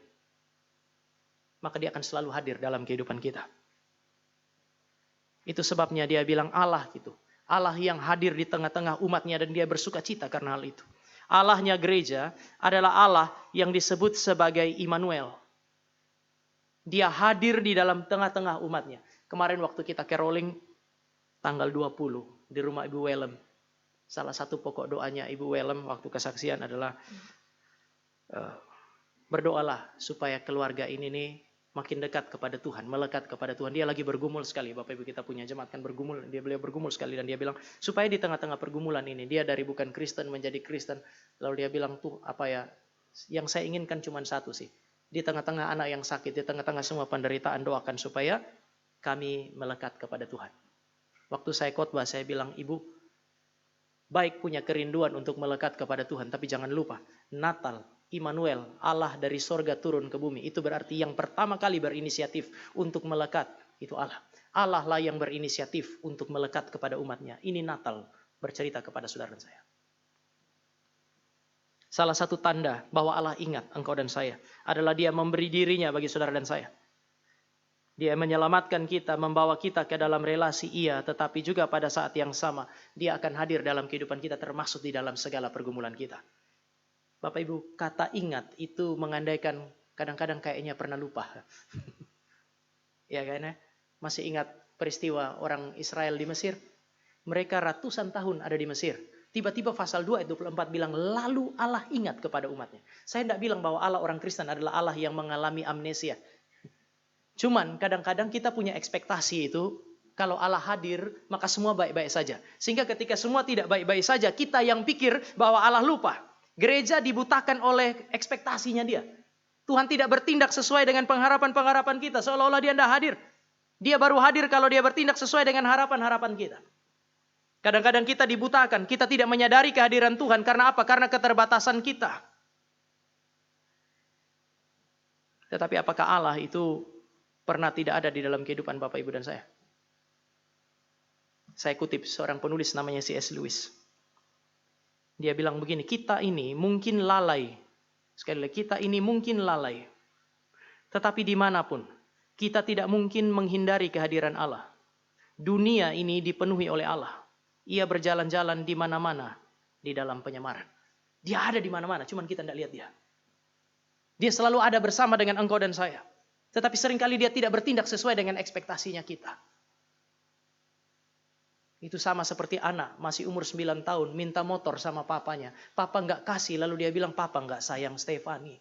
maka dia akan selalu hadir dalam kehidupan kita. Itu sebabnya dia bilang Allah gitu. Allah yang hadir di tengah-tengah umatnya dan dia bersuka cita karena hal itu. Allahnya gereja adalah Allah yang disebut sebagai Immanuel. Dia hadir di dalam tengah-tengah umatnya. Kemarin waktu kita caroling tanggal 20 di rumah Ibu Welem. Salah satu pokok doanya Ibu Welem waktu kesaksian adalah berdoalah supaya keluarga ini nih makin dekat kepada Tuhan, melekat kepada Tuhan. Dia lagi bergumul sekali. Bapak Ibu kita punya jemaat kan bergumul. Beliau bergumul sekali dan dia bilang supaya di tengah-tengah pergumulan ini dia dari bukan Kristen menjadi Kristen. Lalu dia bilang tuh apa ya? Yang saya inginkan cuma satu sih. Di tengah-tengah anak yang sakit, di tengah-tengah semua penderitaan doakan supaya kami melekat kepada Tuhan. Waktu saya khotbah saya bilang, Ibu, baik punya kerinduan untuk melekat kepada Tuhan, tapi jangan lupa Natal Immanuel, Allah dari sorga turun ke bumi. Itu berarti yang pertama kali berinisiatif untuk melekat, itu Allah. Allah lah yang berinisiatif untuk melekat kepada umatnya. Ini Natal bercerita kepada saudara dan saya. Salah satu tanda bahwa Allah ingat engkau dan saya adalah dia memberi dirinya bagi saudara dan saya. Dia menyelamatkan kita, membawa kita ke dalam relasi iya, tetapi juga pada saat yang sama, dia akan hadir dalam kehidupan kita termasuk di dalam segala pergumulan kita. Bapak Ibu, kata ingat itu mengandaikan kadang-kadang kayaknya pernah lupa. Ya kayaknya masih ingat peristiwa orang Israel di Mesir. Mereka ratusan tahun ada di Mesir. Tiba-tiba pasal 2 ayat 24 bilang, lalu Allah ingat kepada umatnya. Saya tidak bilang bahwa Allah orang Kristen adalah Allah yang mengalami amnesia. Cuman kadang-kadang kita punya ekspektasi itu, kalau Allah hadir maka semua baik-baik saja. Sehingga ketika semua tidak baik-baik saja, kita yang pikir bahwa Allah lupa. Gereja dibutakan oleh ekspektasinya dia. Tuhan tidak bertindak sesuai dengan pengharapan-pengharapan kita. Seolah-olah dia tidak hadir. Dia baru hadir kalau dia bertindak sesuai dengan harapan-harapan kita. Kadang-kadang kita dibutakan. Kita tidak menyadari kehadiran Tuhan. Karena apa? Karena keterbatasan kita. Tetapi apakah Allah itu pernah tidak ada di dalam kehidupan Bapak, Ibu, dan saya? Saya kutip seorang penulis namanya C.S. Lewis. Dia bilang begini, kita ini mungkin lalai. Sekali lagi, kita ini mungkin lalai. Tetapi dimanapun, kita tidak mungkin menghindari kehadiran Allah. Dunia ini dipenuhi oleh Allah. Ia berjalan-jalan di mana-mana di dalam penyemaran. Dia ada di mana-mana, cuman kita tidak lihat dia. Dia selalu ada bersama dengan engkau dan saya. Tetapi seringkali dia tidak bertindak sesuai dengan ekspektasinya kita. Itu sama seperti anak, masih umur 9 tahun, minta motor sama papanya. Papa nggak kasih, lalu dia bilang, papa nggak sayang Stefani.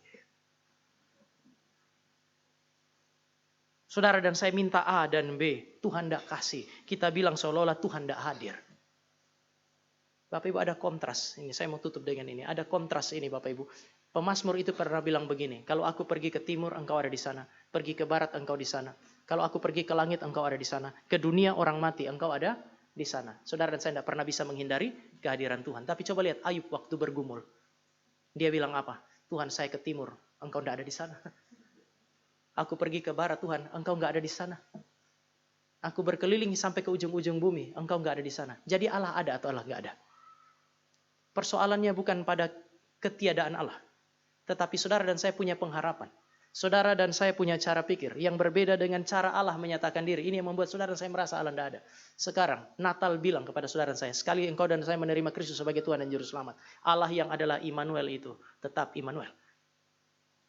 Saudara dan saya minta A dan B, Tuhan nggak kasih. Kita bilang seolah-olah Tuhan nggak hadir. Bapak Ibu, ada kontras. Ini saya mau tutup dengan ini. Ada kontras ini Bapak Ibu. Pemazmur itu pernah bilang begini, kalau aku pergi ke timur, engkau ada di sana. Pergi ke barat, engkau di sana. Kalau aku pergi ke langit, engkau ada di sana. Ke dunia orang mati, engkau ada di sana. Saudara dan saya tidak pernah bisa menghindari kehadiran Tuhan. Tapi coba lihat Ayub waktu bergumul. Dia bilang apa? Tuhan, saya ke timur, engkau tidak ada di sana. Aku pergi ke barat, Tuhan, engkau nggak ada di sana. Aku berkeliling sampai ke ujung-ujung bumi, engkau nggak ada di sana. Jadi Allah ada atau Allah nggak ada? Persoalannya bukan pada ketiadaan Allah. Tetapi saudara dan saya punya pengharapan. Saudara dan saya punya cara pikir yang berbeda dengan cara Allah menyatakan diri. Ini yang membuat saudara dan saya merasa Allah tidak ada. Sekarang Natal bilang kepada saudara dan saya, sekali engkau dan saya menerima Kristus sebagai Tuhan dan Juru Selamat, Allah yang adalah Immanuel itu tetap Immanuel.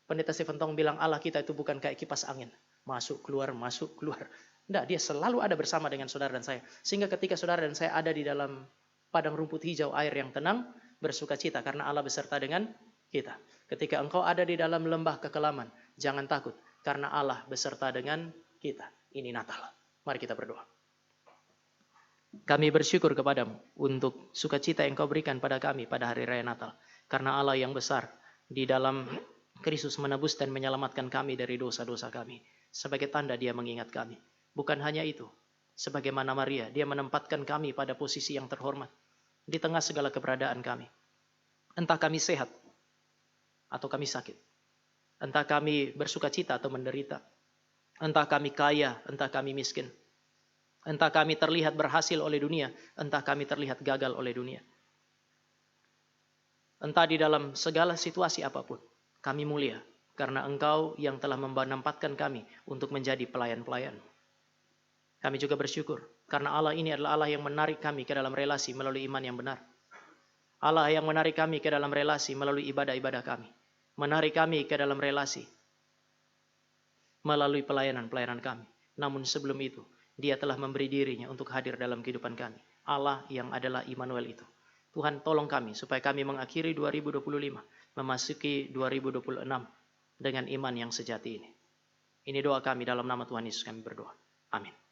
Pendeta Stephen Tong bilang Allah kita itu bukan kayak kipas angin. Masuk, keluar, masuk, keluar. Tidak, dia selalu ada bersama dengan saudara dan saya. Sehingga ketika saudara dan saya ada di dalam padang rumput hijau, air yang tenang, bersuka cita karena Allah beserta dengan kita. Ketika engkau ada di dalam lembah kekelaman, jangan takut karena Allah beserta dengan kita. Ini Natal. Mari kita berdoa. Kami bersyukur kepadamu untuk sukacita yang kau berikan pada kami pada hari raya Natal. Karena Allah yang besar di dalam Kristus menebus dan menyelamatkan kami dari dosa-dosa kami. Sebagai tanda dia mengingat kami. Bukan hanya itu. Sebagaimana Maria, dia menempatkan kami pada posisi yang terhormat. Di tengah segala keberadaan kami. Entah kami sehat atau kami sakit. Entah kami bersuka cita atau menderita. Entah kami kaya, entah kami miskin. Entah kami terlihat berhasil oleh dunia, entah kami terlihat gagal oleh dunia. Entah di dalam segala situasi apapun, kami mulia karena Engkau yang telah menempatkan kami untuk menjadi pelayan-pelayan. Kami juga bersyukur karena Allah ini adalah Allah yang menarik kami ke dalam relasi melalui iman yang benar. Allah yang menarik kami ke dalam relasi melalui ibadah-ibadah kami. Menarik kami ke dalam relasi melalui pelayanan-pelayanan kami. Namun sebelum itu, dia telah memberi dirinya untuk hadir dalam kehidupan kami. Allah yang adalah Immanuel itu. Tuhan tolong kami supaya kami mengakhiri 2025, memasuki 2026 dengan iman yang sejati ini. Ini doa kami dalam nama Tuhan Yesus kami berdoa. Amin.